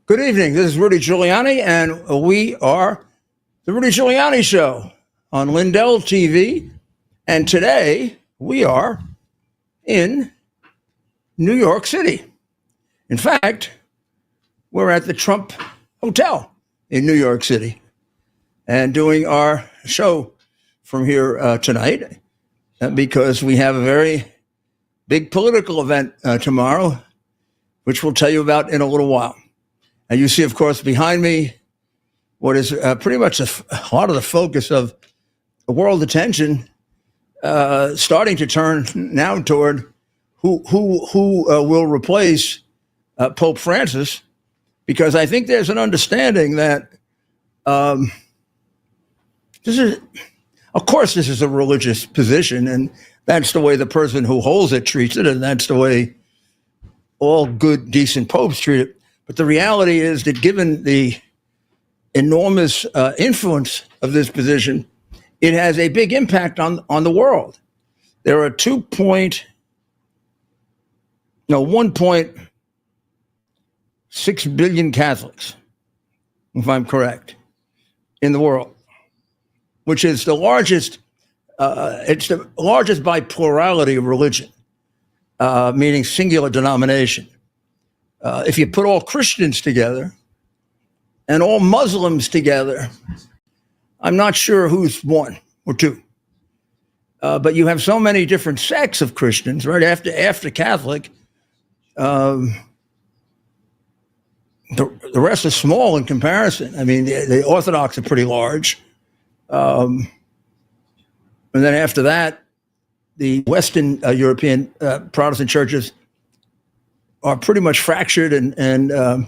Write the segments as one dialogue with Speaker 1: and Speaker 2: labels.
Speaker 1: Good evening. This is Rudy Giuliani, and we are the Rudy Giuliani Show on Lindell TV. And today we are in New York City. In fact, we're at the Trump Hotel in New York City and doing our show from here tonight because we have a very big political event tomorrow, which we'll tell you about in a little while. And you see, of course, behind me, what is pretty much a lot of the focus of the world attention starting to turn now toward who will replace Pope Francis, because I think there's an understanding that this is a religious position, and that's the way the person who holds it treats it, and that's the way all good, decent popes treat it. But the reality is that given the enormous influence of this position, it has a big impact on the world. There are 1.6 billion Catholics, if I'm correct, in the world, which is the largest. It's the largest by plurality of religion, meaning singular denomination. If you put all Christians together and all Muslims together, I'm not sure who's one or two. But you have so many different sects of Christians, right? After Catholic, the rest is small in comparison. I mean, the Orthodox are pretty large. And then after that, the Western European Protestant churches are pretty much fractured, and the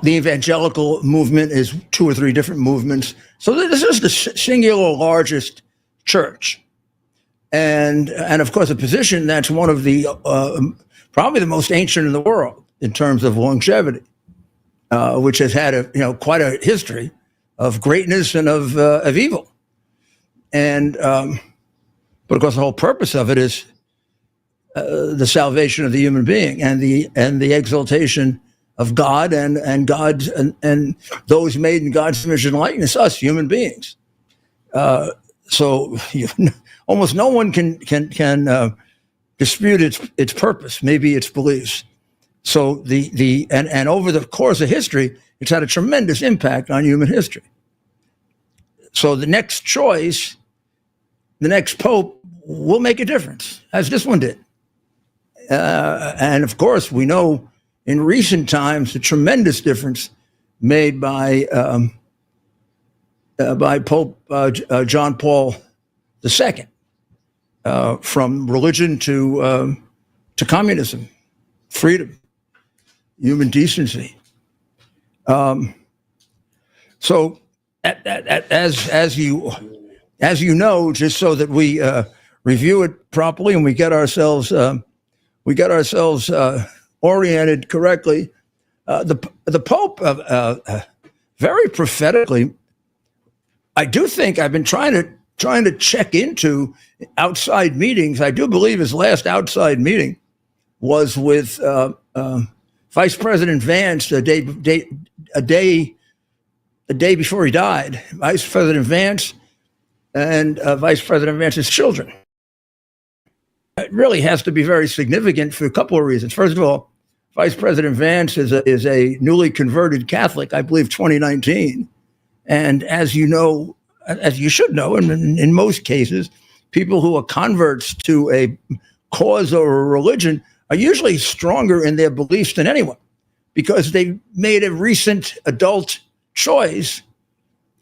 Speaker 1: evangelical movement is two or three different movements. So this is the singular largest church, and of course a position that's one of the probably the most ancient in the world in terms of longevity, which has had quite a history of greatness and of evil, and but of course the whole purpose of it is the salvation of the human being and the exaltation of God and God's and those made in God's image and likeness, us human beings. So almost no one can dispute its purpose, maybe its beliefs. So and over the course of history, it's had a tremendous impact on human history. So the next choice, the next pope, will make a difference, as this one did. And of course, we know in recent times the tremendous difference made by Pope John Paul II, from religion to communism, freedom, human decency. So, as you know, just so that we review it properly and we get ourselves oriented correctly. The Pope, very prophetically, I do think I've been trying to check into outside meetings. I do believe his last outside meeting was with Vice President Vance a day before he died. Vice President Vance and Vice President Vance's children. It really has to be very significant for a couple of reasons. First of all, Vice President Vance is a newly converted Catholic, I believe 2019. And as you know, as you should know, and in most cases, people who are converts to a cause or a religion are usually stronger in their beliefs than anyone, because they made a recent adult choice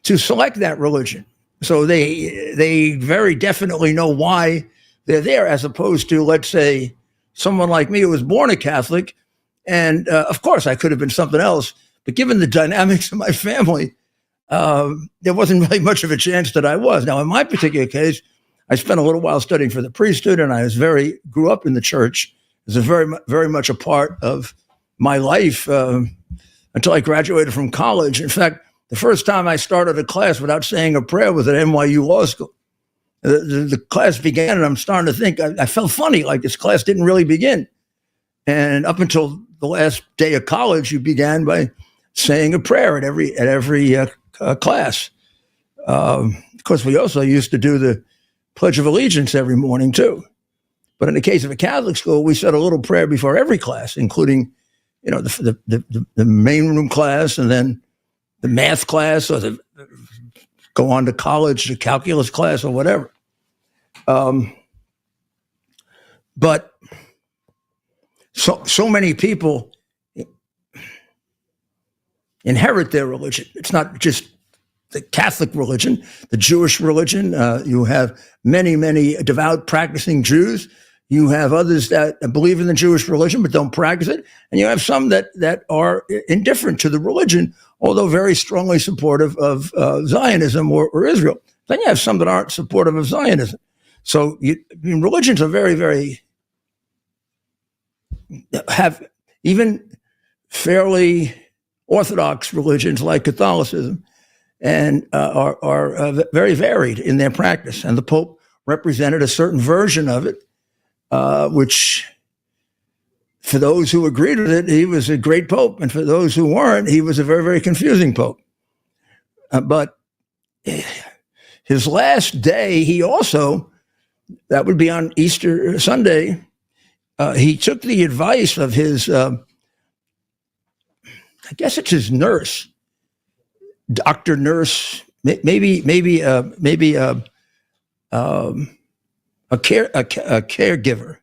Speaker 1: to select that religion. So they very definitely know why they're there, as opposed to, let's say, someone like me who was born a Catholic. And of course, I could have been something else. But given the dynamics of my family, there wasn't really much of a chance that I was. Now, in my particular case, I spent a little while studying for the priesthood, and I grew up in the church. It was very much a part of my life until I graduated from college. In fact, the first time I started a class without saying a prayer was at NYU Law School. The class began, and I'm starting to think I felt funny, like this class didn't really begin. And up until the last day of college, you began by saying a prayer at every class. Of course, we also used to do the Pledge of Allegiance every morning too. But in the case of a Catholic school, we said a little prayer before every class, including, the main room class, and then the math class, or go on to college, the calculus class, or whatever. But so many people inherit their religion. It's not just the Catholic religion, the Jewish religion. You have many, many devout practicing Jews. You have others that believe in the Jewish religion but don't practice it. And you have some that are indifferent to the religion, although very strongly supportive of Zionism or Israel. Then you have some that aren't supportive of Zionism. So religions are very, very, have even fairly orthodox religions like Catholicism, and are very varied in their practice. And the Pope represented a certain version of it, which, for those who agreed with it, he was a great Pope. And for those who weren't, he was a very, very confusing Pope. But his last day, he also, that would be on Easter Sunday, he took the advice of his, I guess it's his nurse, doctor, nurse, maybe a caregiver,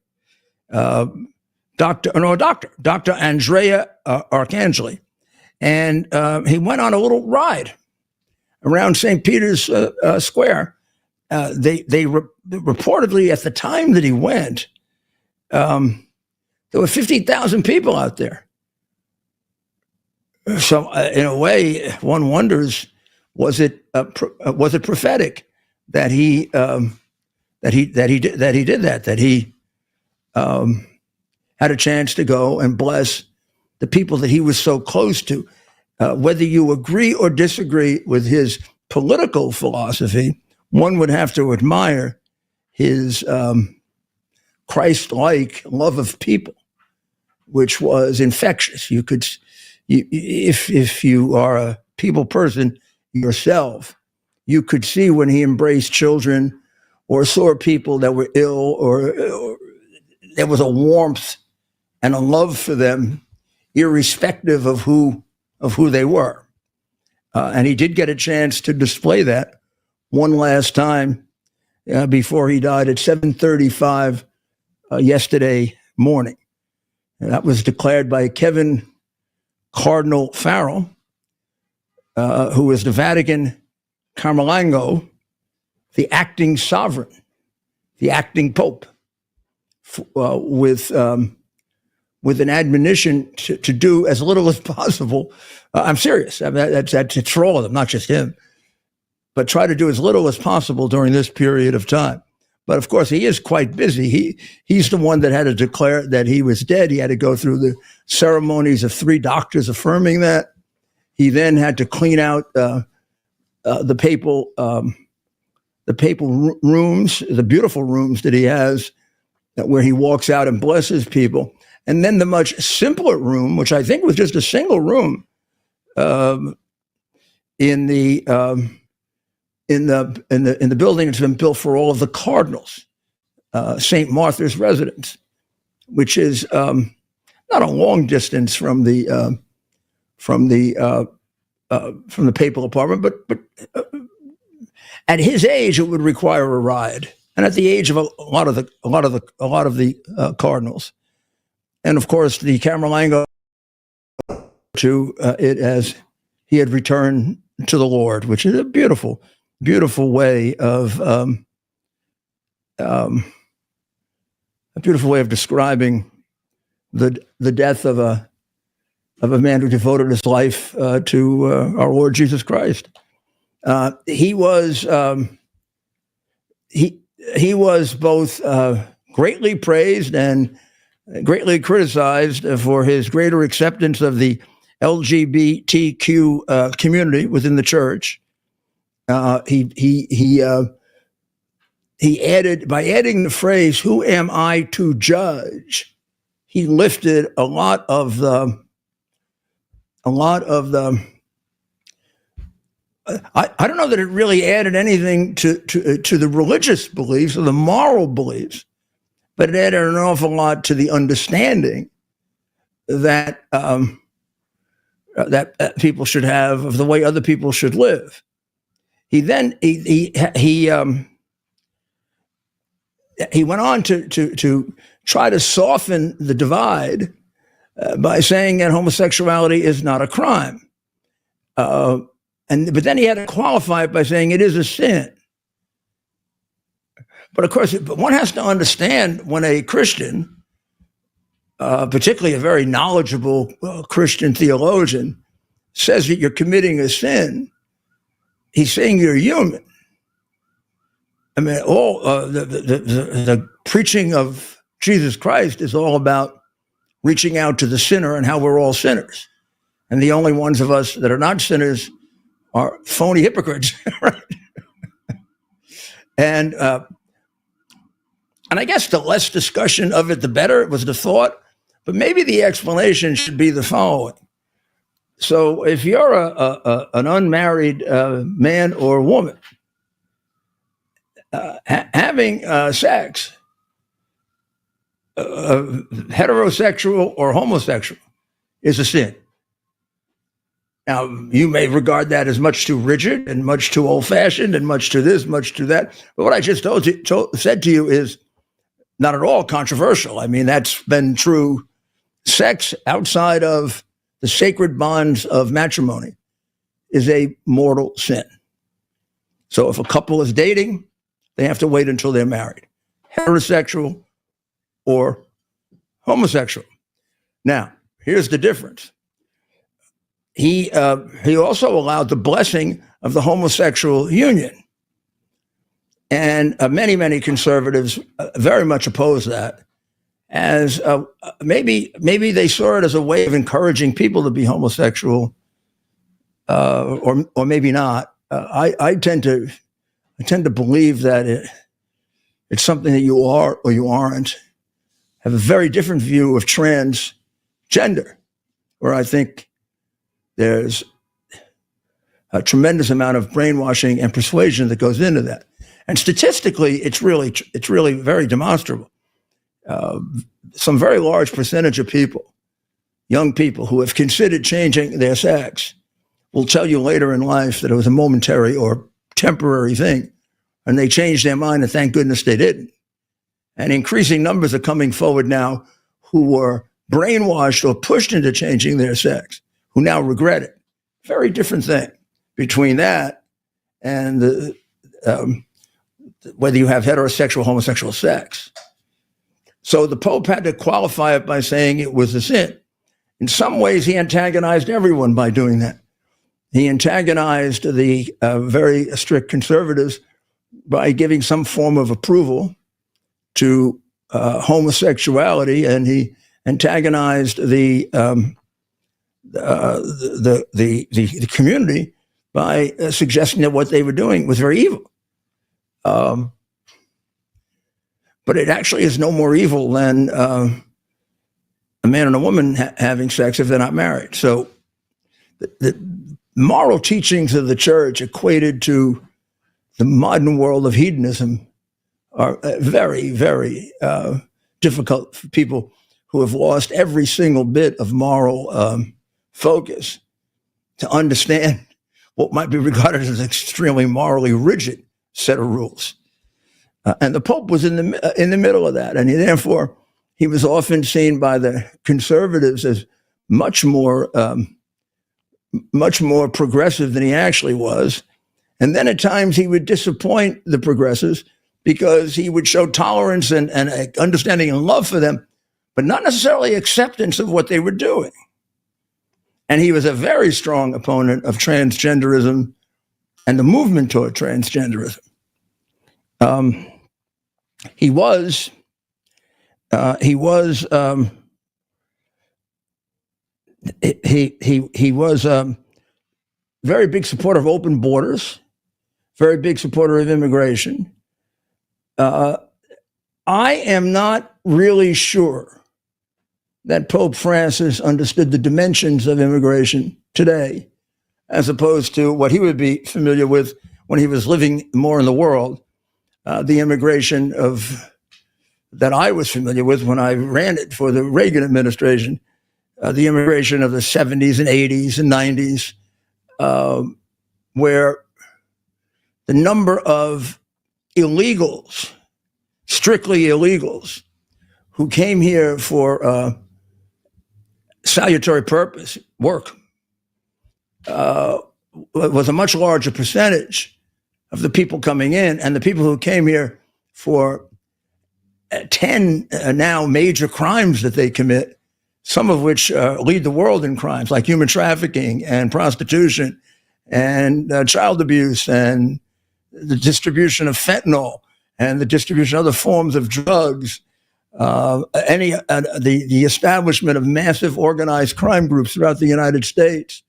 Speaker 1: Dr. Andrea Arcangeli. And he went on a little ride around St. Peter's Square. They reportedly, at the time that he went, there were 50,000 people out there. So, in a way, one wonders, was it prophetic that he did that? That he had a chance to go and bless the people that he was so close to. Whether you agree or disagree with his political philosophy, one would have to admire his Christ-like love of people, which was infectious. If you are a people person yourself, you could see when he embraced children or saw people that were ill, or there was a warmth and a love for them, irrespective of who they were. And he did get a chance to display that one last time before he died at 7:35 yesterday morning. And that was declared by Kevin Cardinal Farrell, who is the Vatican Camerlengo, the acting sovereign, the acting Pope, with an admonition to do as little as possible. I'm serious. I mean, that's for all of them, not just him. But try to do as little as possible during this period of time. But of course, he is quite busy. He's the one that had to declare that he was dead. He had to go through the ceremonies of 3 doctors affirming that. He then had to clean out the papal rooms, the beautiful rooms that he has, where he walks out and blesses people. And then the much simpler room, which I think was just a single room, in the building that's been built for all of the cardinals, St. Martha's residence, which is not a long distance from the papal apartment, but at his age it would require a ride, and at the age of a lot of the cardinals, and of course the Camerlengo to it as he had returned to the Lord, which is a beautiful way of describing the death of a man who devoted his life to our Lord Jesus Christ. He was both greatly praised and greatly criticized for his greater acceptance of the LGBTQ community within the church. He added, by adding the phrase, "Who am I to judge?" he lifted a lot of the I don't know that it really added anything to the religious beliefs or the moral beliefs, but it added an awful lot to the understanding that that people should have of the way other people should live. He then he went on to try to soften the divide by saying that homosexuality is not a crime. But then he had to qualify it by saying it is a sin. But of course, one has to understand when a Christian, particularly a very knowledgeable Christian theologian, says that you're committing a sin, he's saying you're human. I mean, all the preaching of Jesus Christ is all about reaching out to the sinner and how we're all sinners. And the only ones of us that are not sinners are phony hypocrites, right? And I guess the less discussion of it, the better, was the thought. But maybe the explanation should be the following. So if you're an unmarried man or woman, having sex, heterosexual or homosexual, is a sin. Now, you may regard that as much too rigid and much too old-fashioned and much to this, much to that. But what I just said to you is not at all controversial. I mean, that's been true. Sex outside of the sacred bonds of matrimony is a mortal sin. So if a couple is dating, they have to wait until they're married, heterosexual or homosexual. Now, here's the difference. He also allowed the blessing of the homosexual union. And many conservatives very much oppose that, as maybe they saw it as a way of encouraging people to be homosexual, or maybe not. I tend to believe that it's something that you are or you aren't. I have a very different view of transgender, where I think there's a tremendous amount of brainwashing and persuasion that goes into that. And statistically, it's really very demonstrable. Some very large percentage of people, young people who have considered changing their sex, will tell you later in life that it was a momentary or temporary thing, and they changed their mind, and thank goodness they didn't. And increasing numbers are coming forward now who were brainwashed or pushed into changing their sex, who now regret it. Very different thing between that and whether you have heterosexual, homosexual sex. So the Pope had to qualify it by saying it was a sin. In some ways, he antagonized everyone by doing that. He antagonized the very strict conservatives by giving some form of approval to homosexuality, and he antagonized the community by suggesting that what they were doing was very evil. But it actually is no more evil than a man and a woman having sex if they're not married. So the moral teachings of the church equated to the modern world of hedonism are very, very difficult for people who have lost every single bit of moral focus to understand what might be regarded as an extremely morally rigid set of rules. And the Pope was in the middle of that, and therefore he was often seen by the conservatives as much more progressive than he actually was. And then at times he would disappoint the progressives because he would show tolerance and understanding and love for them, but not necessarily acceptance of what they were doing. And he was a very strong opponent of transgenderism and the movement toward transgenderism. He was a very big supporter of open borders, very big supporter of immigration. I am not really sure that Pope Francis understood the dimensions of immigration today, as opposed to what he would be familiar with when he was living more in the world, the immigration that I was familiar with when I ran it for the Reagan administration, the immigration of the 70s and 80s and 90s, where the number of illegals, strictly illegals, who came here for salutary purpose, work, was a much larger percentage of the people coming in, and the people who came here for 10 now major crimes that they commit, some of which lead the world in crimes like human trafficking and prostitution and child abuse and the distribution of fentanyl and the distribution of other forms of drugs, the establishment of massive organized crime groups throughout the United States,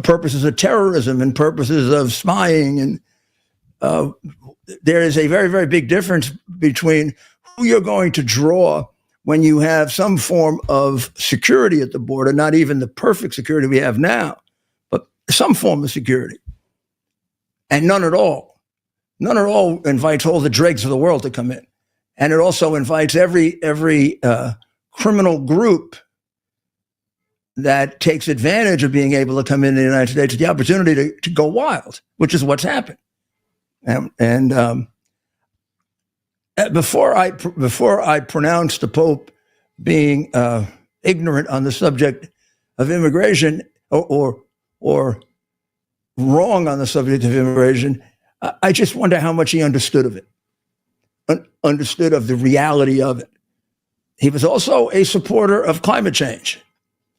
Speaker 1: purposes of terrorism and purposes of spying. And there is a very, very big difference between who you're going to draw when you have some form of security at the border, not even the perfect security we have now, but some form of security, and none at all. None at all invites all the dregs of the world to come in. And it also invites every criminal group that takes advantage of being able to come into the United States the opportunity to go wild, which is what's happened. And before I pronounce the Pope being ignorant on the subject of immigration or wrong on the subject of immigration, I just wonder how much he understood of it, understood of the reality of it. He was also a supporter of climate change.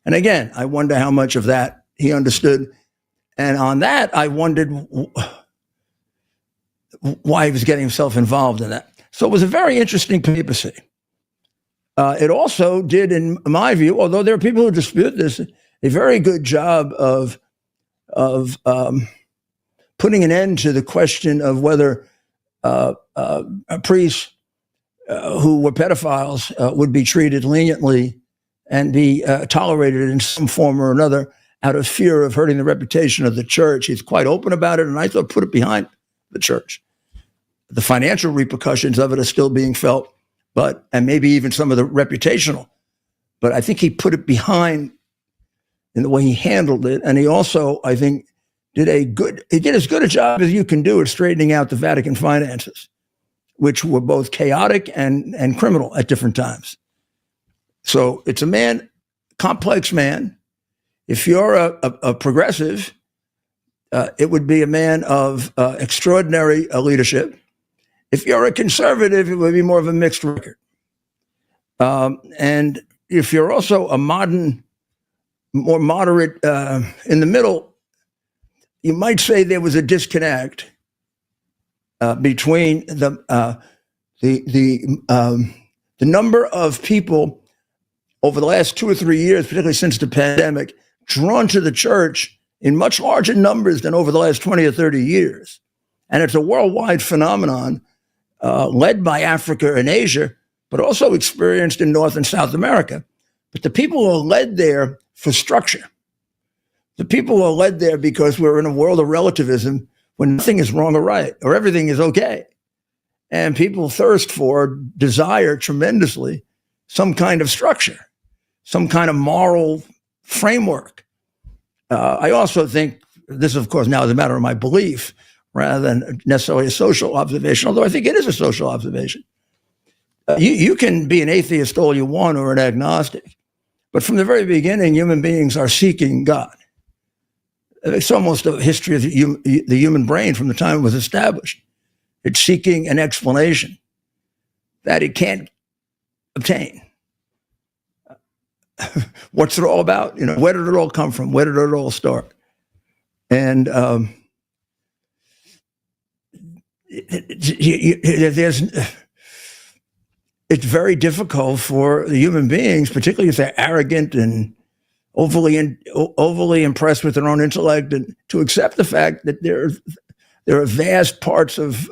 Speaker 1: And again, I wonder how much of that he understood. And on that, I wondered why he was getting himself involved in that. So it was a very interesting papacy. It also did, in my view, although there are people who dispute this, a very good job of putting an end to the question of whether priests who were pedophiles would be treated leniently and be tolerated in some form or another out of fear of hurting the reputation of the church. He's quite open about it, and I thought put it behind the church. The financial repercussions of it are still being felt, and maybe even some of the reputational. But I think he put it behind in the way he handled it, and he also, I think, did as good a job as you can do at straightening out the Vatican finances, which were both chaotic and criminal at different times. So it's a complex man. If you're a progressive, it would be a man of extraordinary leadership. If you're a conservative, it would be more of a mixed record. And if you're also a more moderate in the middle, you might say there was a disconnect between the number of people over the last 2 or 3 years, particularly since the pandemic, drawn to the church in much larger numbers than over the last 20 or 30 years. And it's a worldwide phenomenon led by Africa and Asia, but also experienced in North and South America. But the people who are led there for structure, the people who are led there because we're in a world of relativism when nothing is wrong or right, or everything is okay. And people thirst for, desire tremendously, some kind of structure, some kind of moral framework. I also think this, of course, now is a matter of my belief rather than necessarily a social observation, although I think it is a social observation. You can be an atheist all you want or an agnostic, but from the very beginning, human beings are seeking God. It's almost a history of the human brain from the time it was established. It's seeking an explanation that it can't obtain. What's it all about? Where did it all come from? Where did it all start? And it's very difficult for the human beings, particularly if they're arrogant and overly impressed with their own intellect, and to accept the fact that there are vast parts of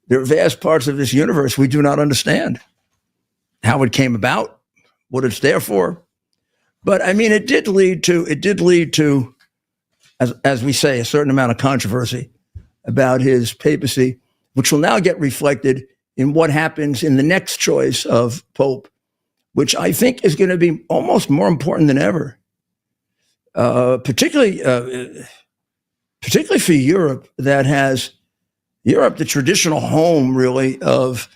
Speaker 1: there are vast parts of this universe we do not understand how it came about, what it's there for. But I mean, it did lead to, as we say, a certain amount of controversy about his papacy, which will now get reflected in what happens in the next choice of Pope, which I think is going to be almost more important than ever, particularly for Europe, the traditional home, really, of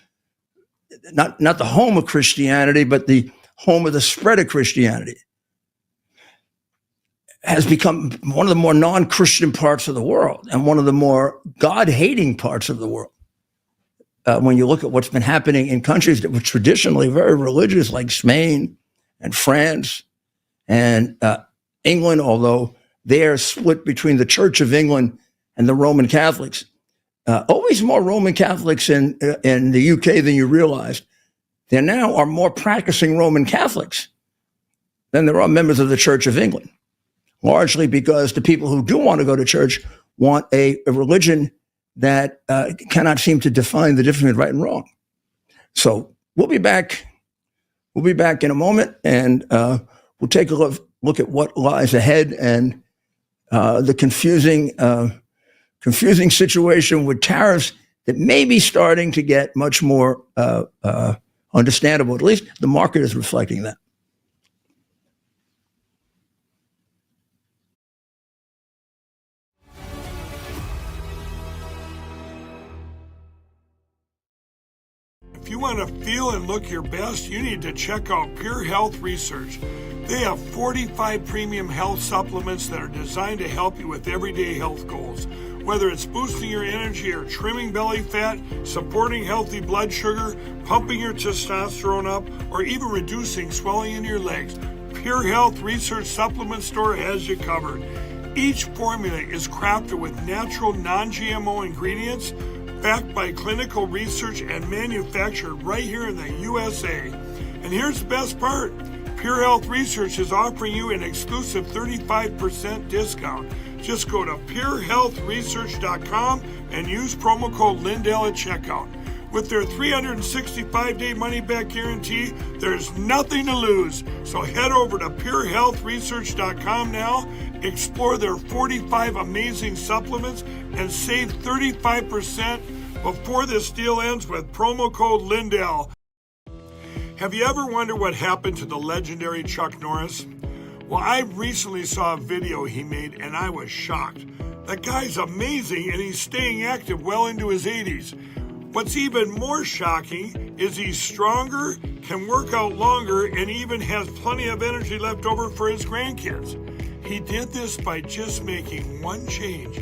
Speaker 1: not the home of Christianity, but the home of the spread of Christianity, has become one of the more non-Christian parts of the world and one of the more God-hating parts of the world. When you look at what's been happening in countries that were traditionally very religious, like Spain and France and England, although they are split between the Church of England and the Roman Catholics. Always more Roman Catholics in the UK than you realized. There now are more practicing Roman Catholics than there are members of the Church of England, largely because the people who do want to go to church want a religion that cannot seem to define the difference between right and wrong. So we'll be back. We'll be back in a moment, and we'll take a look at what lies ahead and the confusing situation with tariffs that may be starting to get much more understandable. At least the market is reflecting that.
Speaker 2: If you want to feel and look your best, you need to check out Pure Health Research. They have 45 premium health supplements that are designed to help you with everyday health goals. Whether it's boosting your energy or trimming belly fat, supporting healthy blood sugar, pumping your testosterone up, or even reducing swelling in your legs, Pure Health Research Supplement Store has you covered. Each formula is crafted with natural, non-GMO ingredients, backed by clinical research and manufactured right here in the USA. And here's the best part. Pure Health Research is offering you an exclusive 35% discount. Just go to purehealthresearch.com and use promo code Lindell at checkout. With their 365-day money-back guarantee, there's nothing to lose. So head over to purehealthresearch.com now, explore their 45 amazing supplements, and save 35% before this deal ends with promo code Lindell. Have you ever wondered what happened to the legendary Chuck Norris? Well, I recently saw a video he made and I was shocked. That guy's amazing and he's staying active well into his 80s. What's even more shocking is he's stronger, can work out longer, and even has plenty of energy left over for his grandkids. He did this by just making one change.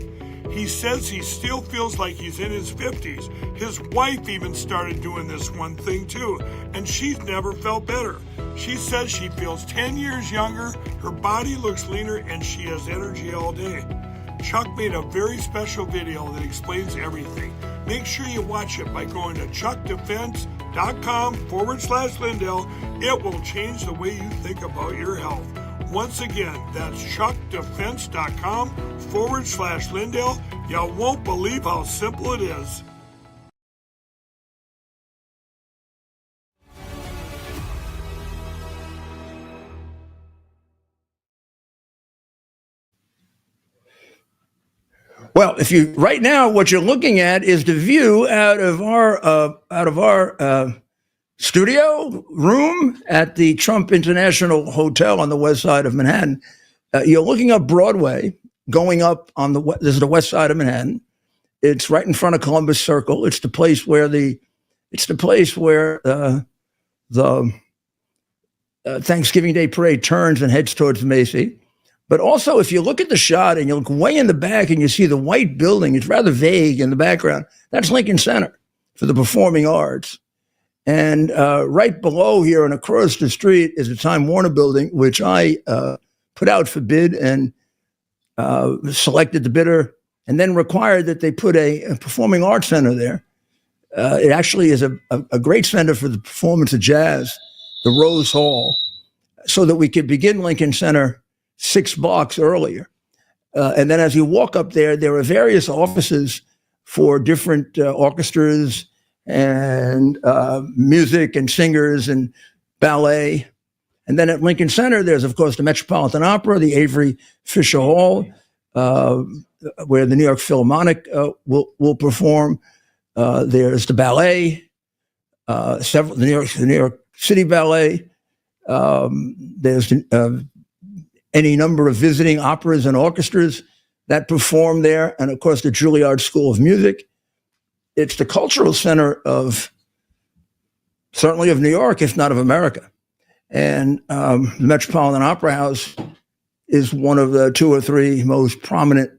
Speaker 2: He says he still feels like he's in his 50s. His wife even started doing this one thing too, and she's never felt better. She says she feels 10 years younger, her body looks leaner, and she has energy all day. Chuck made a very special video that explains everything. Make sure you watch it by going to chuckdefense.com/Lindell. It will change the way you think about your health. Once again, that's chuckdefense.com/Lindell. You won't believe how simple it is.
Speaker 1: Well, right now, what you're looking at is the view out of our studio room at the Trump International Hotel on the west side of Manhattan. You're looking up Broadway, going up on this is the west side of Manhattan. It's right in front of Columbus Circle. It's the place where the Thanksgiving Day parade turns and heads towards Macy. But also, if you look at the shot and you look way in the back and you see the white building, it's rather vague in the background. That's Lincoln Center for the Performing Arts. And right below here and across the street is the Time Warner building, which I put out for bid and selected the bidder and then required that they put a Performing Arts Center there. It actually is a great center for the performance of jazz, the Rose Hall, so that we could begin Lincoln Center 6 blocks earlier. And then as you walk up there, there are various offices for different orchestras and music and singers and ballet. And then at Lincoln Center, there's, of course, the Metropolitan Opera, the Avery Fisher Hall, where the New York Philharmonic will perform. There's the ballet, the New York City Ballet. There's any number of visiting operas and orchestras that perform there, and of course the Juilliard School of Music. It's the cultural center of certainly of New York, if not of America. And the Metropolitan Opera House is one of the 2 or 3 most prominent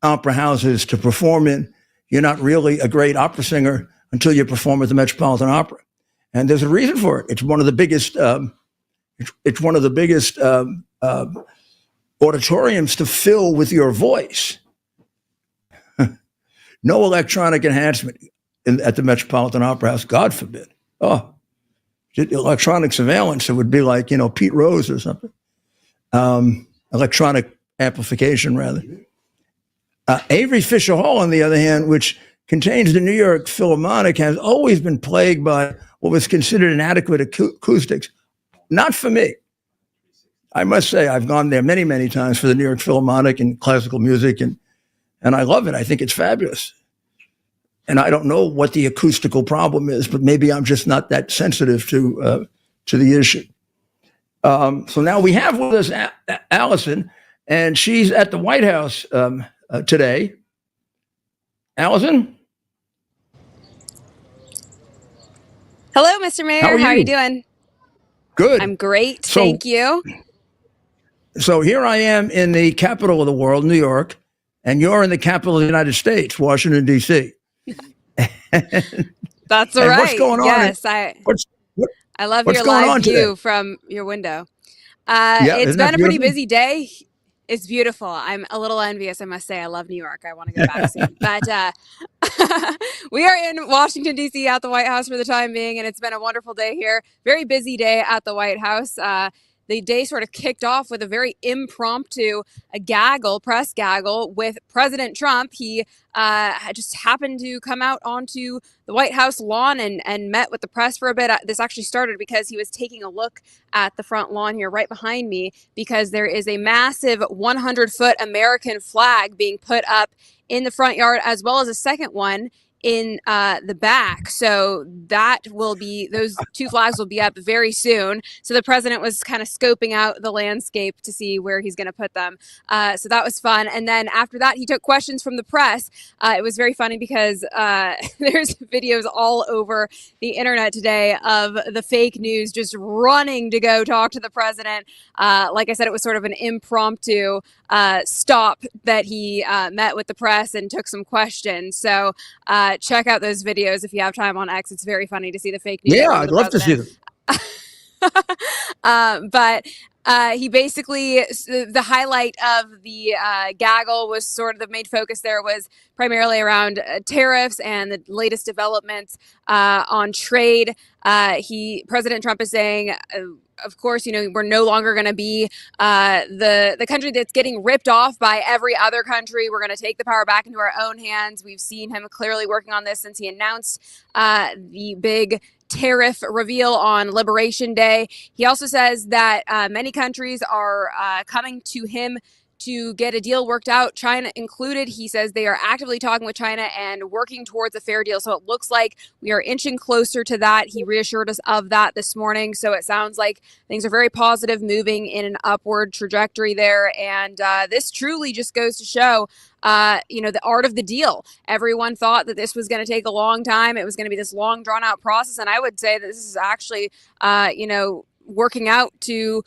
Speaker 1: opera houses to perform in. You're not really a great opera singer until you perform at the Metropolitan Opera, and there's a reason for it. It's one of the biggest. It's one of the biggest auditoriums to fill with your voice. No electronic enhancement at the Metropolitan Opera House, God forbid. Oh, electronic surveillance, it would be like, Pete Rose or something. Electronic amplification, rather. Avery Fisher Hall, on the other hand, which contains the New York Philharmonic, has always been plagued by what was considered inadequate acoustics. Not for me. I must say, I've gone there many, many times for the New York Philharmonic and classical music, and I love it. I think it's fabulous. And I don't know what the acoustical problem is, but maybe I'm just not that sensitive to the issue. So now we have with us Allison, and she's at the White House today. Allison?
Speaker 3: Hello, Mr. Mayor. How are you doing?
Speaker 1: Good.
Speaker 3: I'm great. Thank you.
Speaker 1: So here I am in the capital of the world, New York, and you're in the capital of the United States, Washington, D.C.
Speaker 3: That's right.
Speaker 1: What's going on?
Speaker 3: Yes, I love your live view from your window. It's been a pretty busy day. It's beautiful. I'm a little envious, I must say. I love New York. I want to go back soon. But we are in Washington, D.C. at the White House for the time being, and it's been a wonderful day here. Very busy day at the White House. The day sort of kicked off with a very impromptu press gaggle with President Trump. He just happened to come out onto the White House lawn and met with the press for a bit. This actually started because he was taking a look at the front lawn here right behind me, because there is a massive 100-foot American flag being put up in the front yard, as well as a second one in the back. So those 2 flags will be up very soon. So the president was kind of scoping out the landscape to see where he's going to put them. So that was fun. And then after that, he took questions from the press. It was very funny because there's videos all over the internet today of the fake news just running to go talk to the president. Like I said, it was sort of an impromptu stop that he met with the press and took some questions. So check out those videos if you have time on X. It's very funny to see the fake news.
Speaker 1: Yeah, I'd love to see them.
Speaker 3: But he basically, the highlight of the gaggle was sort of the main focus there was primarily around tariffs and the latest developments on trade. President Trump is saying, of course, we're no longer going to be the country that's getting ripped off by every other country. We're going to take the power back into our own hands. We've seen him clearly working on this since he announced the big tariff reveal on Liberation Day. He also says that many countries are coming to him to get a deal worked out, China included. He says they are actively talking with China and working towards a fair deal. So it looks like we are inching closer to that. He reassured us of that this morning. So it sounds like things are very positive, moving in an upward trajectory there. And this truly just goes to show the art of the deal. Everyone thought that this was going to take a long time. It was going to be this long, drawn-out process. And I would say that this is actually, working out to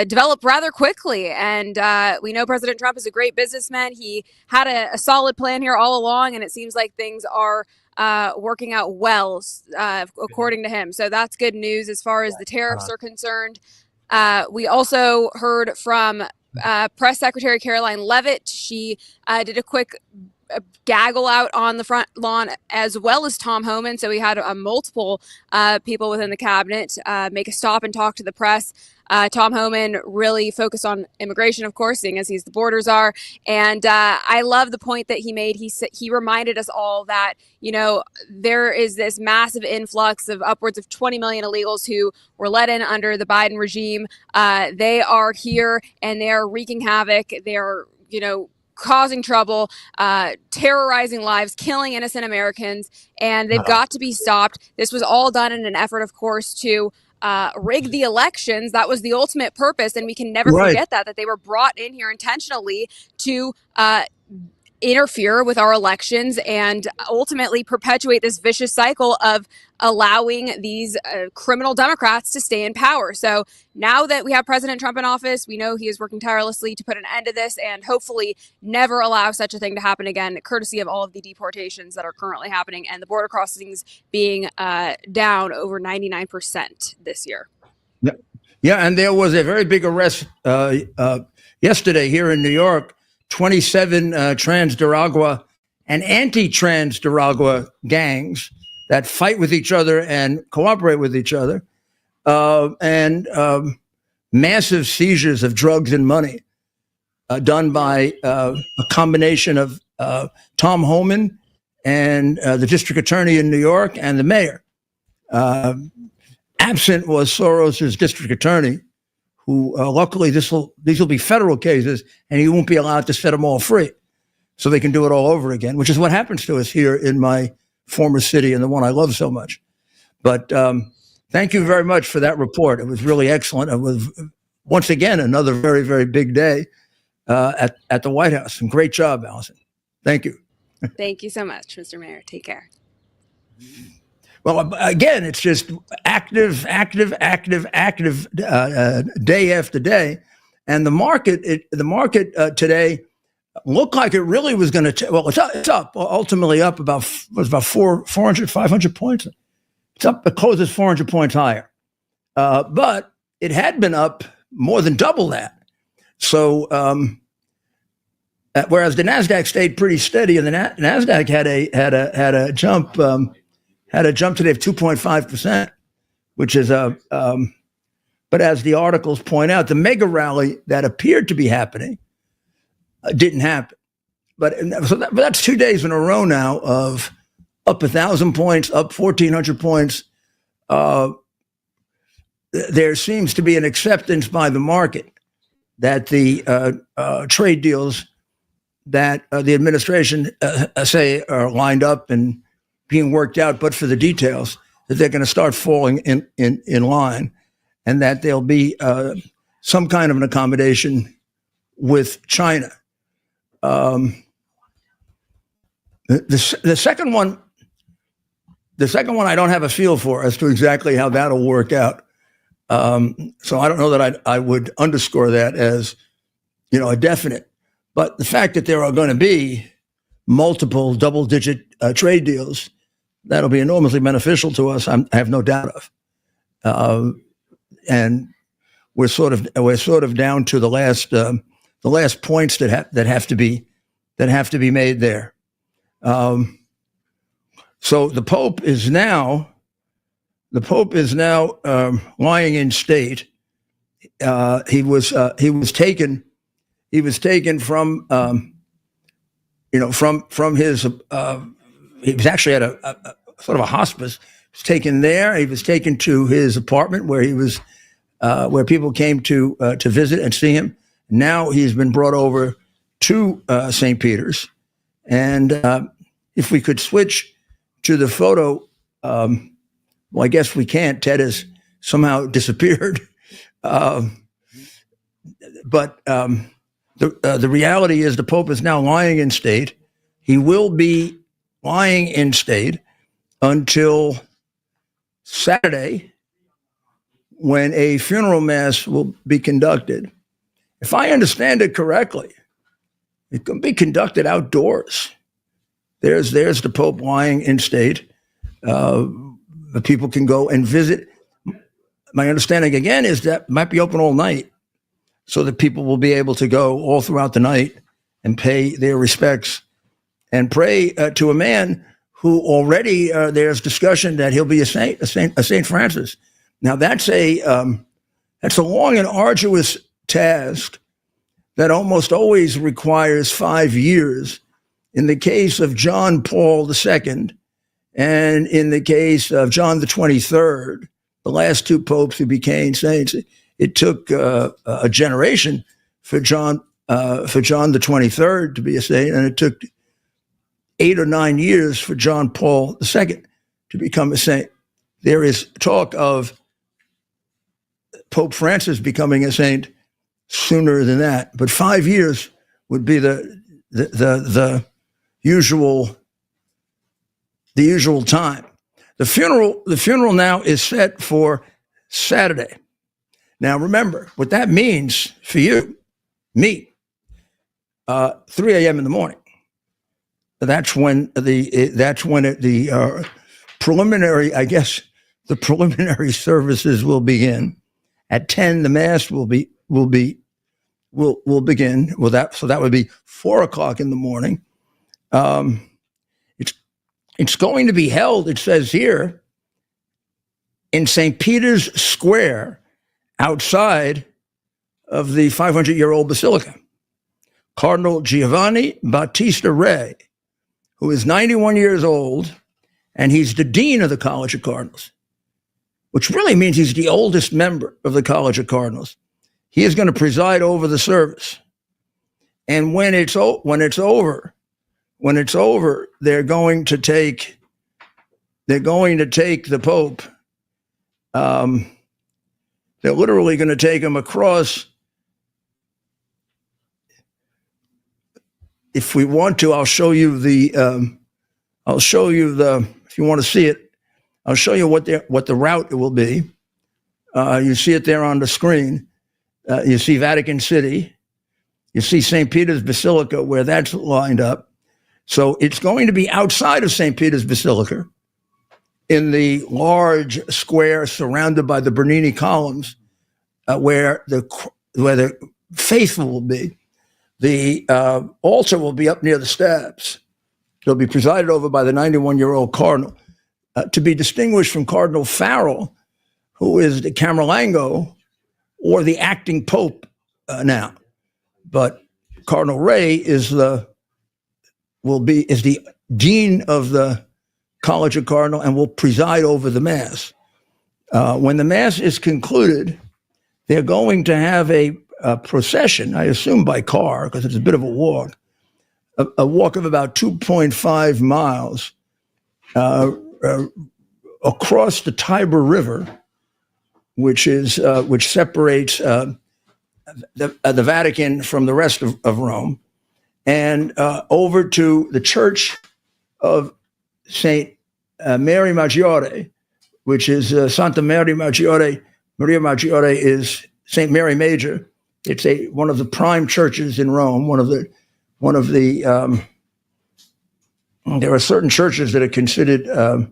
Speaker 3: develop rather quickly. And we know President Trump is a great businessman. He had a solid plan here all along, and it seems like things are working out well, according to him. So that's good news as far as the tariffs are concerned. We also heard from Press Secretary Caroline Leavitt. She did a quick gaggle out on the front lawn, as well as Tom Homan. So we had multiple people within the cabinet make a stop and talk to the press. Tom Homan really focused on immigration, of course, seeing as the borders are. And I love the point that he made. He reminded us all that, there is this massive influx of upwards of 20 million illegals who were let in under the Biden regime. They are here and they are wreaking havoc. They are, causing trouble, terrorizing lives, killing innocent Americans, and they've got to be stopped. This was all done in an effort, of course, to rig the elections. That was the ultimate purpose, and we can never forget that they were brought in here intentionally to interfere with our elections and ultimately perpetuate this vicious cycle of allowing these criminal Democrats to stay in power. So now that we have President Trump in office, we know he is working tirelessly to put an end to this and hopefully never allow such a thing to happen again, courtesy of all of the deportations that are currently happening and the border crossings being down over 99% this year.
Speaker 1: Yeah, and there was a very big arrest yesterday here in New York. 27 trans-Nicaragua and anti-trans-Nicaragua gangs that fight with each other and cooperate with each other, and massive seizures of drugs and money done by a combination of Tom Homan and the district attorney in New York and the mayor. Absent was Soros's district attorney, who luckily these will be federal cases, and he won't be allowed to set them all free, so they can do it all over again, which is what happens to us here in my former city and the one I love so much. But thank you very much for that report. It was really excellent. It was, once again, another very, very big day at the White House. And great job, Allison. Thank you.
Speaker 3: Thank you so much, Mr. Mayor. Take care.
Speaker 1: Well, again, it's just active day after day, and the market today looked like it really was going to. Well, it's up, ultimately up about 500 points. It's up. It closes 400 points higher, but it had been up more than double that. So, whereas the Nasdaq stayed pretty steady, and the Nasdaq had a jump. Had a jump today of 2.5%, which is but as the articles point out, the mega rally that appeared to be happening didn't happen. But that's 2 days in a row now of up 1,000 points, up 1,400 points. There seems to be an acceptance by the market that the trade deals that the administration say are lined up and being worked out, but for the details, that they're going to start falling in line, and that there'll be some kind of an accommodation with China. The second one, I don't have a feel for as to exactly how that'll work out. So I don't know that I would underscore that as, a definite. But the fact that there are going to be multiple double-digit trade deals, that'll be enormously beneficial to us. I have no doubt of, and we're sort of down to the last points that have to be made there. So the Pope is now lying in state. He was taken from his. He was actually at a sort of a hospice. He was taken there. He was taken to his apartment where he was, where people came to visit and see him. Now he's been brought over to St. Peter's, and if we could switch to the photo, well, I guess we can't. Ted has somehow disappeared, but the reality is the Pope is now lying in state. He will be lying in state until Saturday, when a funeral mass will be conducted. If I understand it correctly, it can be conducted outdoors. There's the Pope lying in state. The people can go and visit. My understanding, again, is that it might be open all night, so that people will be able to go all throughout the night and pay their respects and pray to a man who already there's discussion that he'll be a Saint Francis. Now that's a long and arduous task that almost always requires 5 years. In the case of John Paul II, and in the case of John the 23rd, the last two popes who became saints, it took a generation for John the 23rd to be a saint, and it took 8 or 9 years for John Paul II to become a saint. There is talk of Pope Francis becoming a saint sooner than that, but 5 years would be the usual time. The funeral now is set for Saturday. Now remember what that means for you, me. 3 a.m. in the morning. That's when the preliminary, I guess, the preliminary services will begin. At 10, the mass will begin. So that would be 4 o'clock in the morning. It's going to be held, it says here, in St. Peter's Square, outside of the 500-year-old basilica. Cardinal Giovanni Battista Re, who is 91 years old, and he's the dean of the College of Cardinals, which really means he's the oldest member of the College of Cardinals. He is going to preside over the service. And when it's over, they're going to take the Pope. They're literally going to take him across. If we want to, I'll show you if you want to see it, I'll show you what the route will be. You see it there on the screen. You see Vatican City. You see St. Peter's Basilica, where that's lined up. So it's going to be outside of St. Peter's Basilica in the large square surrounded by the Bernini columns, where the faithful will be. The altar will be up near the steps. It'll be presided over by the 91-year-old cardinal, to be distinguished from Cardinal Farrell, who is the Camerlengo or the acting pope now. But Cardinal Ray is the dean of the College of Cardinal and will preside over the Mass. When the Mass is concluded, they're going to have a procession, I assume by car, because it's a bit of a walk of about 2.5 miles across the Tiber River, which separates the Vatican from the rest of Rome, and over to the Church of Saint Mary Maggiore, which is Santa Mary Maggiore. Maria Maggiore is Saint Mary Major. It's one of the prime churches in Rome. There are certain churches that are considered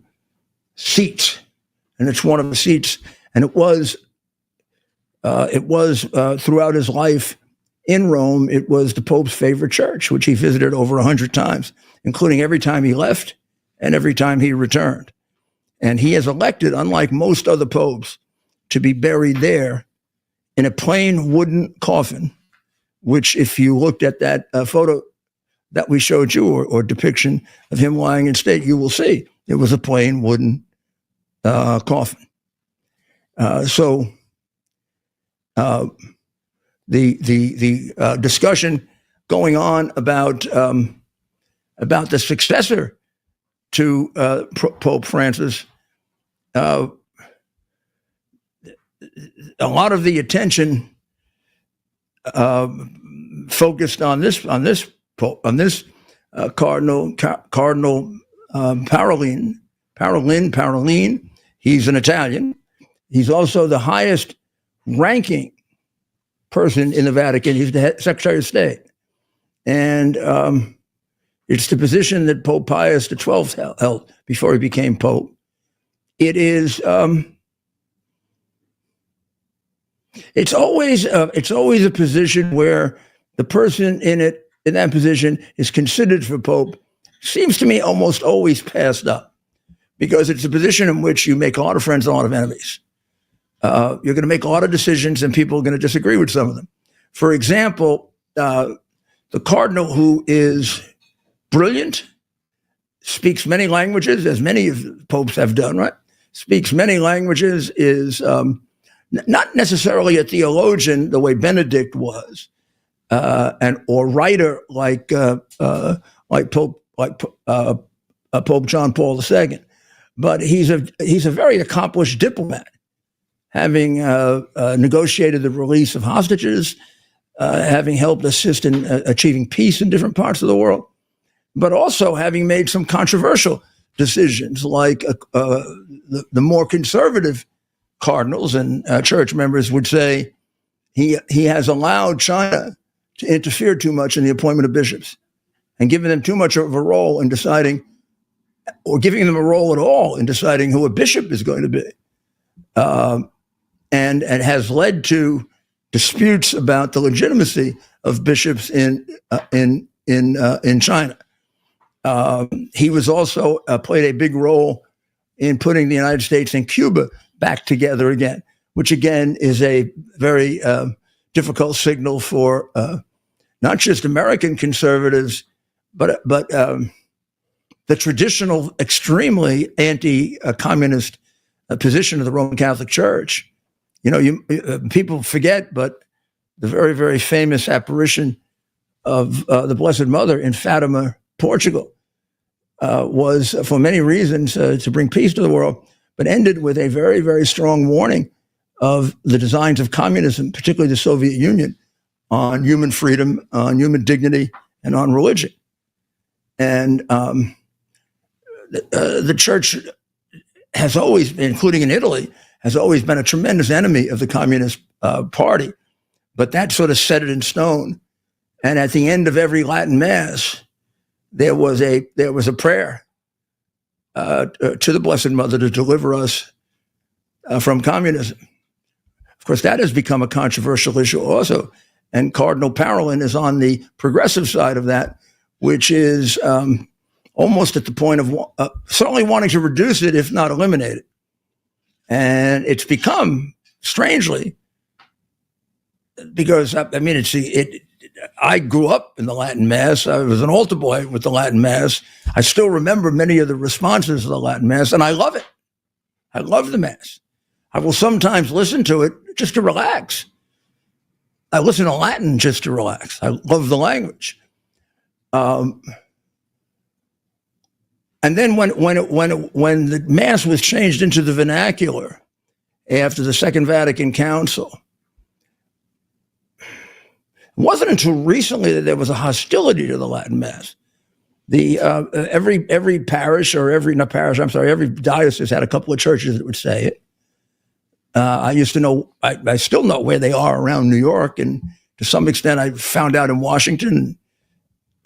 Speaker 1: seats, and it's one of the seats. And it was throughout his life in Rome, it was the Pope's favorite church, which he visited over 100 times, including every time he left and every time he returned. And he has elected, unlike most other popes, to be buried there in a plain wooden coffin, which, if you looked at that photo that we showed you, or depiction of him lying in state, you will see it was a plain wooden coffin. So the discussion going on about the successor to Pope Francis, a lot of the attention focused on this Cardinal Parolin. He's an Italian. He's also the highest ranking person in the Vatican. He's the Secretary of State. And it's the position that Pope Pius XII held before he became Pope. It is, it's always a position where the person in that position is considered for Pope seems to me almost always passed up, because it's a position in which you make a lot of friends and a lot of enemies. You're going to make a lot of decisions and people are going to disagree with some of them. For example, the cardinal, who is brilliant, speaks many languages, as many of the popes have done, right? Speaks many languages, is not necessarily a theologian the way Benedict was, or writer like Pope John Paul II, but he's a very accomplished diplomat, having negotiated the release of hostages, having helped assist in achieving peace in different parts of the world, but also having made some controversial decisions, like the more conservative cardinals and church members would say he has allowed China to interfere too much in the appointment of bishops and given them too much of a role in deciding, or giving them a role at all in deciding who a bishop is going to be, and has led to disputes about the legitimacy of bishops in China. He was also played a big role in putting the United States and Cuba back together again, which again is a very difficult signal for not just American conservatives, but the traditional, extremely anti-communist position of the Roman Catholic Church. You know, people forget, but the very, very famous apparition of the Blessed Mother in Fatima, Portugal, was, for many reasons, to bring peace to the world, but ended with a very, very strong warning of the designs of communism, particularly the Soviet Union, on human freedom, on human dignity, and on religion. And the church has always been, including in Italy, has always been a tremendous enemy of the Communist Party. But that sort of set it in stone. And at the end of every Latin Mass, there was a prayer to the Blessed Mother to deliver us from communism. Of course, that has become a controversial issue also. And Cardinal Parolin is on the progressive side of that, which is almost at the point of certainly wanting to reduce it, if not eliminate it. And it's become, strangely, because, I mean, I grew up in the Latin Mass. I was an altar boy with the Latin Mass. I still remember many of the responses to the Latin Mass, and I love it. I love the Mass. I will sometimes listen to it just to relax. I listen to Latin just to relax. I love the language. And then when the Mass was changed into the vernacular after the Second Vatican Council, it wasn't until recently that there was a hostility to the Latin Mass. Every parish, or every diocese had a couple of churches that would say it. I used to know, I still know where they are around New York, and to some extent I found out in Washington.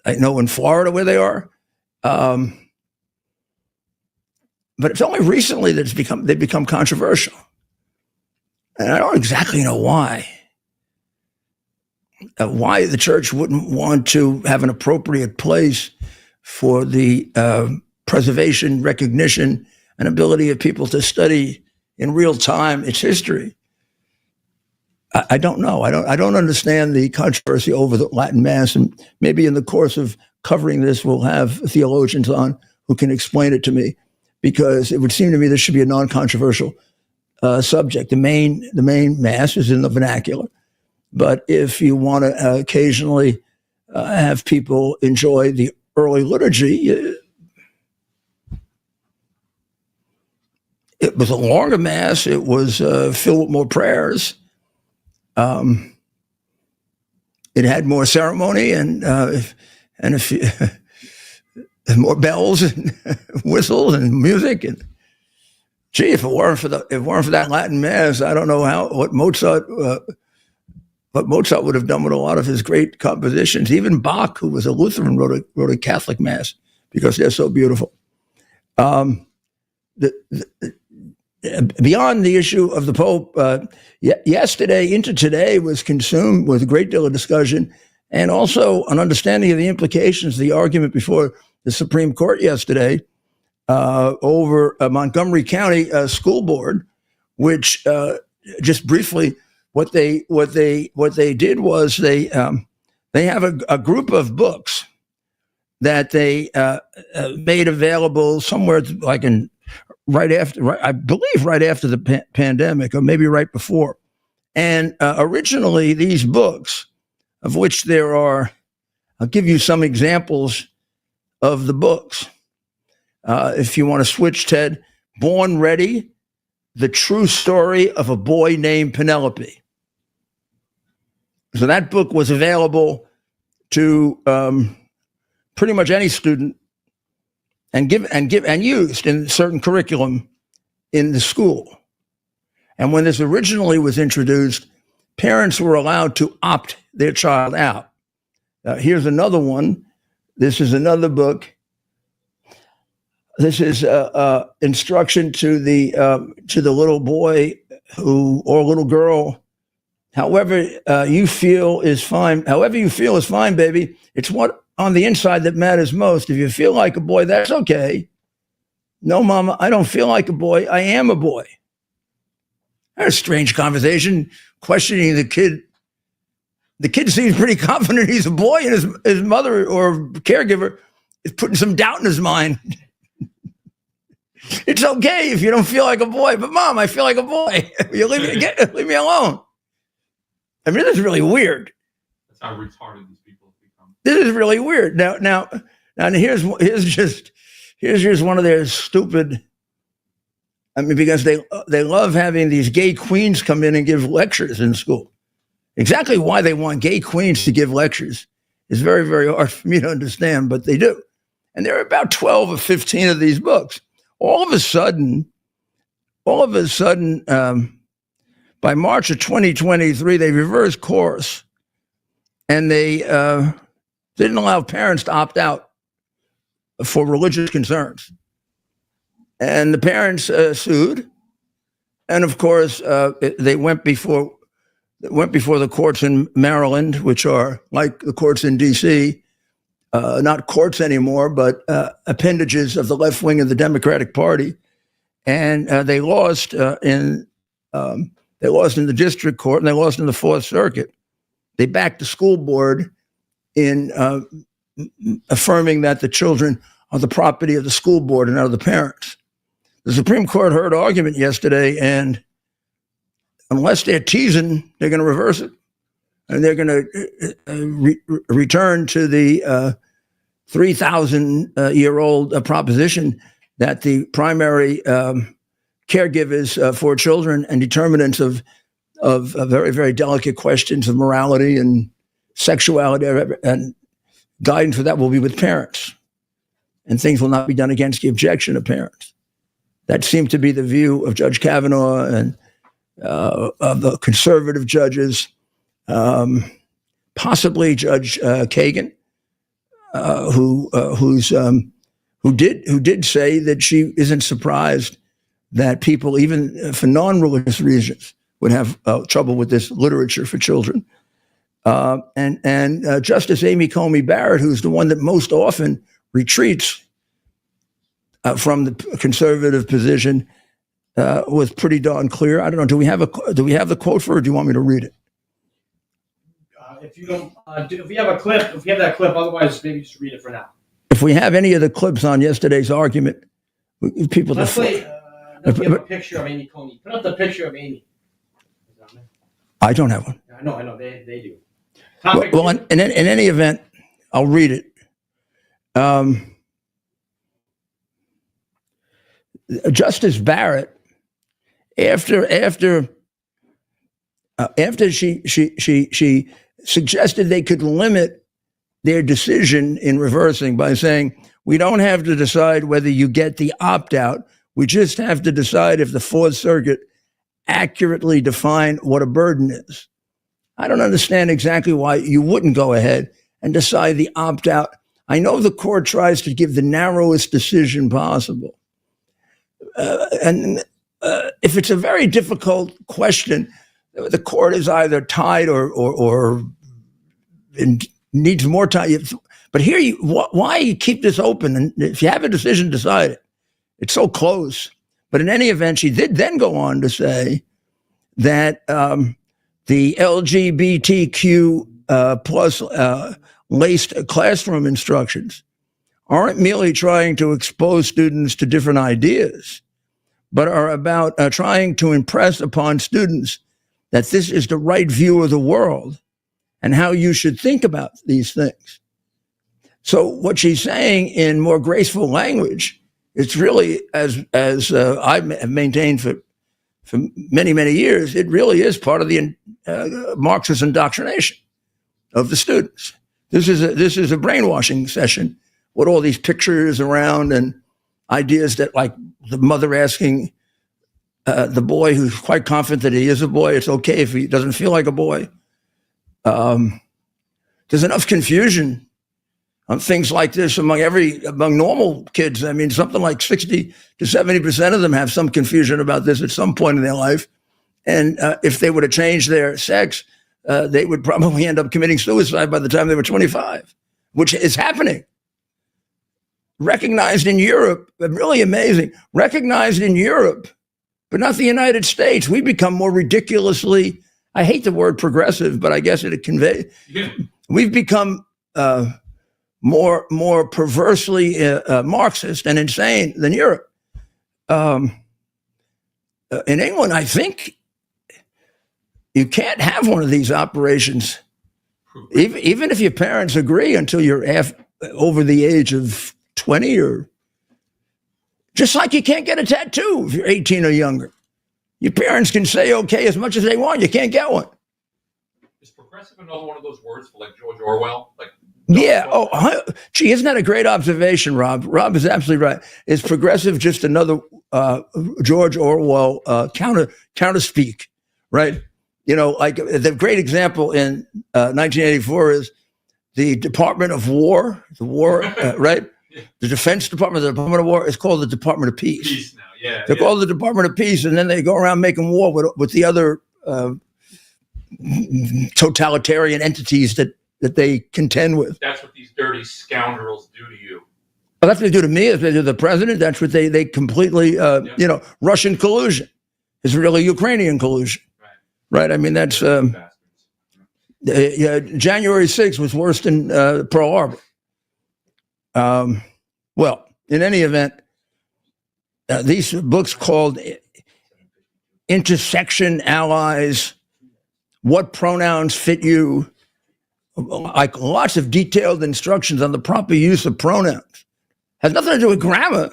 Speaker 1: I know in Florida where they are. But it's only recently that they've become controversial. And I don't exactly know why. Why the church wouldn't want to have an appropriate place for the preservation, recognition, and ability of people to study in real time its history. I don't know. I don't understand the controversy over the Latin Mass, and maybe in the course of covering this, we'll have theologians on who can explain it to me, because it would seem to me this should be a non-controversial subject. The main Mass is in the vernacular, but if you want to occasionally have people enjoy the early liturgy, it was a longer Mass. It was filled with more prayers. It had more ceremony and more bells and whistles and music. And gee, if it weren't for that Latin Mass, I don't know what Mozart would have done with a lot of his great compositions. Even Bach, who was a Lutheran, wrote a Catholic Mass because they're so beautiful. Beyond the issue of the Pope, yesterday into today was consumed with a great deal of discussion and also an understanding of the implications, the argument before the Supreme Court yesterday over Montgomery County School Board, which just briefly, what they did was they have a group of books that they made available somewhere like right after, I believe right after the pandemic, or maybe right before. And originally, these books, of which there are, I'll give you some examples of the books. If you want to switch, Ted, Born Ready, The True Story of a Boy Named Penelope. So that book was available to pretty much any student and used in certain curriculum in the school. And when this originally was introduced, parents were allowed to opt their child out. Here's another one. This is another book. This is instruction to the little boy or little girl. However you feel is fine. However you feel is fine, baby. It's what on the inside that matters most. If you feel like a boy, that's okay. No, Mama, I don't feel like a boy. I am a boy. That's a strange conversation, questioning the kid. The kid seems pretty confident he's a boy, and his mother or caregiver is putting some doubt in his mind. It's okay if you don't feel like a boy, but Mom, I feel like a boy. You leave me alone. I mean, this is really weird.
Speaker 4: That's how retarded these people have become.
Speaker 1: This is really weird. Now, here's just one of their stupid. I mean, because they love having these gay queens come in and give lectures in school. Exactly why they want gay queens to give lectures is very, very hard for me to understand, but they do. And there are about 12 or 15 of these books. All of a sudden, by March of 2023, they reversed course, and they didn't allow parents to opt out for religious concerns. And the parents sued, and of course, they went before the courts in Maryland, which are like the courts in D.C., not courts anymore, but appendages of the left wing of the Democratic Party, and they lost in the district court, and they lost in the Fourth Circuit. They backed the school board in affirming that the children are the property of the school board and not of the parents. The Supreme Court heard argument yesterday, and unless they're teasing, they're going to reverse it. And they're going to return to the 3,000-year-old proposition that the primary caregivers for children and determinants of very, very delicate questions of morality and sexuality and guidance for that will be with parents. And things will not be done against the objection of parents. That seemed to be the view of Judge Kavanaugh and of the conservative judges, possibly Judge Kagan, who did say that she isn't surprised that people, even for non-religious reasons, would have trouble with this literature for children. And Justice Amy Coney Barrett, who's the one that most often retreats from the conservative position, was pretty darn clear. I don't know. Do we have the quote for it, or do you want me to read it?
Speaker 5: If you don't, if we have a clip, if you have that clip, otherwise maybe just read it for now.
Speaker 1: If we have any of the clips on yesterday's argument, people
Speaker 5: Let's play. We have a picture of Amy Coney. Put up the picture of Amy.
Speaker 1: I don't have one.
Speaker 5: I know. They do.
Speaker 1: Well, in any event, I'll read it. Justice Barrett, after she suggested they could limit their decision in reversing by saying, we don't have to decide whether you get the opt-out. We just have to decide if the Fourth Circuit accurately defined what a burden is. I don't understand exactly why you wouldn't go ahead and decide the opt-out. I know the court tries to give the narrowest decision possible. And if it's a very difficult question, the court is either tied or needs more time. But here, why you keep this open? And if you have a decision, decide it. It's so close. But in any event, she did then go on to say that the LGBTQ plus laced classroom instructions aren't merely trying to expose students to different ideas, but are about trying to impress upon students that this is the right view of the world and how you should think about these things. So what she's saying in more graceful language, it's really, as I have maintained for many, many years, it really is part of the Marxist indoctrination of the students. This is a brainwashing session with all these pictures around and ideas that, like the mother asking the boy who's quite confident that he is a boy, it's okay if he doesn't feel like a boy. There's enough confusion on things like this among normal kids. I mean, something like 60 to 70% of them have some confusion about this at some point in their life. And if they were to change their sex, they would probably end up committing suicide by the time they were 25, which is happening. Recognized in Europe, really amazing. Recognized in Europe, but not the United States. We become more ridiculously, I hate the word progressive, but I guess it conveys. Yeah. We've become more perversely Marxist and insane than Europe. In England, I think you can't have one of these operations, even if your parents agree, until you're over the age of 20, or just like you can't get a tattoo if you're 18 or younger. Your parents can say okay as much as they want. You can't get one.
Speaker 4: Is progressive another one of those words for like George Orwell? Like,
Speaker 1: yeah. Oh, gee, isn't that a great observation, Rob? Rob is absolutely right. Is progressive just another George Orwell counter speak, right? You know, like the great example in 1984 is the Department of War, right? The Defense Department, the Department of War, is called the Department of Peace.
Speaker 4: Peace now, yeah.
Speaker 1: They're called the Department of Peace, and then they go around making war with the other totalitarian entities that they contend with.
Speaker 4: That's what these dirty scoundrels do to you.
Speaker 1: Well, that's what they do to me. That's what they do to the president. That's what they completely, Russian collusion is really Ukrainian collusion. Right? I mean, that's January 6th was worse than Pearl Harbor. Well, in any event, these books called Intersection Allies, What Pronouns Fit You, like lots of detailed instructions on the proper use of pronouns. Has nothing to do with grammar.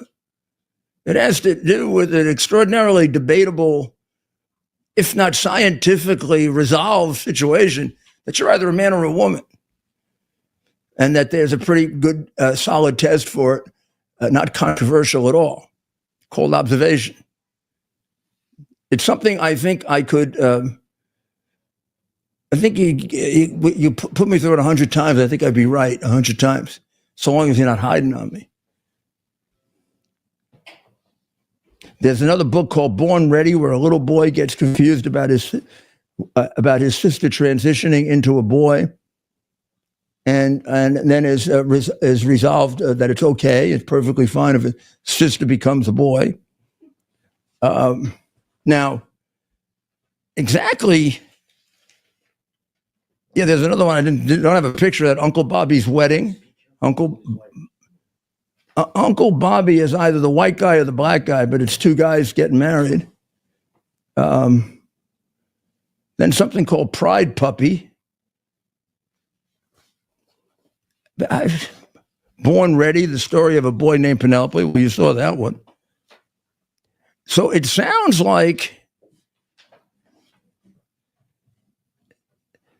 Speaker 1: It has to do with an extraordinarily debatable, if not scientifically resolved situation, that you're either a man or a woman. And that there's a pretty good, solid test for it, not controversial at all, called observation. It's something I think I could, I think you put me through it 100 times, I think I'd be right 100 times, so long as you're not hiding on me. There's another book called Born Ready, where a little boy gets confused about his sister transitioning into a boy. And then is resolved that it's okay, it's perfectly fine if his sister becomes a boy. Now, exactly, yeah, there's another one. I don't have a picture of that. Uncle Bobby's wedding. Uncle Bobby is either the white guy or the black guy, but it's two guys getting married. Then something called Pride Puppy. Born Ready, the story of a boy named Penelope. Well, you saw that one. So it sounds like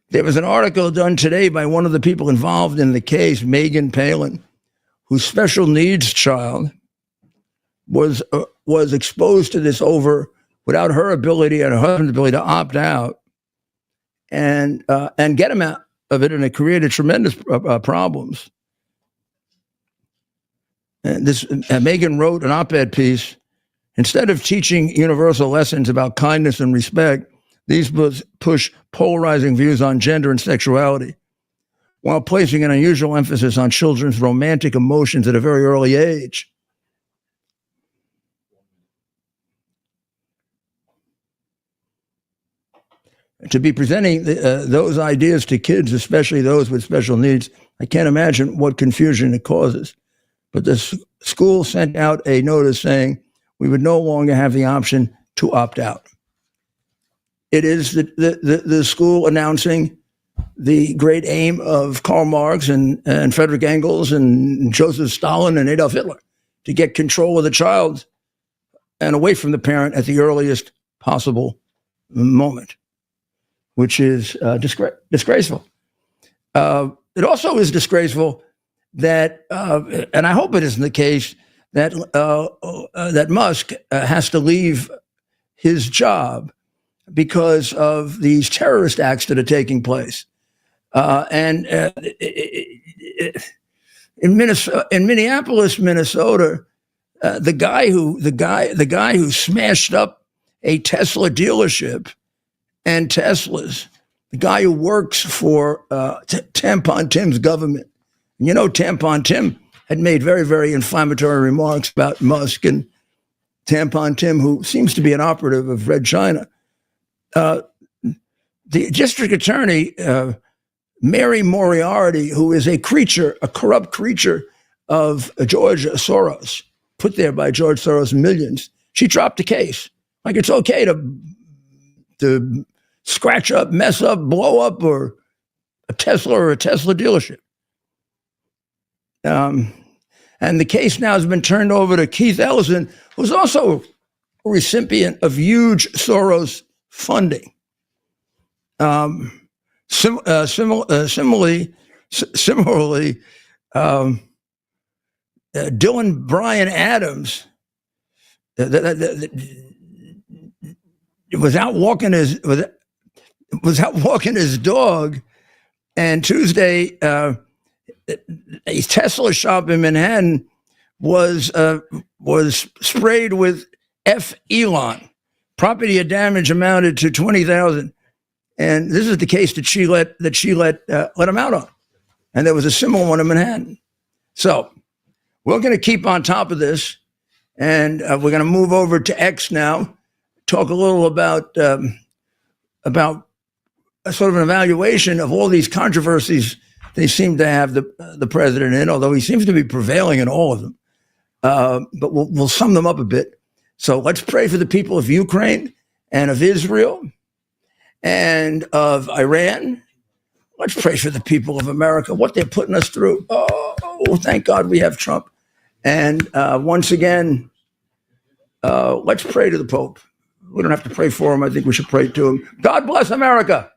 Speaker 1: there was an article done today by one of the people involved in the case, Megan Palin, whose special needs child was exposed to this without her ability and her husband's ability to opt out and get him out of it, and it created tremendous problems. And Megan wrote an op-ed piece. Instead of teaching universal lessons about kindness and respect, these books push polarizing views on gender and sexuality. while placing an unusual emphasis on children's romantic emotions at a very early age. To be presenting those ideas to kids, especially those with special needs, I can't imagine what confusion it causes. But the school sent out a notice saying we would no longer have the option to opt out. It is the school announcing the great aim of Karl Marx and Frederick Engels and Joseph Stalin and Adolf Hitler to get control of the child and away from the parent at the earliest possible moment, which is disgraceful. It also is disgraceful that, and I hope it isn't the case, that that Musk has to leave his job because of these terrorist acts that are taking place. In Minneapolis, Minnesota, the guy who smashed up a Tesla dealership and Teslas, the guy who works for Tampon Tim's government. You know, Tampon Tim had made very, very inflammatory remarks about Musk, and Tampon Tim, who seems to be an operative of Red China. The district attorney, Mary Moriarty, who is a corrupt creature of George Soros, put there by George Soros millions, she dropped the case. Like, it's okay to scratch up, mess up, blow up, or a Tesla dealership. And the case now has been turned over to Keith Ellison, who's also a recipient of huge Soros funding. Similarly, Dylan Bryan Adams was out walking his dog, and Tuesday a Tesla shop in Manhattan was sprayed with F. Elon. Property damage amounted to $20,000, and this is the case that she let him out on. And there was a similar one in Manhattan. So we're going to keep on top of this, and we're going to move over to X now. Talk a little about a sort of an evaluation of all these controversies they seem to have the president in, although he seems to be prevailing in all of them. But we'll sum them up a bit. So let's pray for the people of Ukraine and of Israel and of Iran. Let's pray for the people of America, what they're putting us through. Oh, thank God we have Trump. And once again, let's pray to the Pope. We don't have to pray for him. I think we should pray to him. God bless America.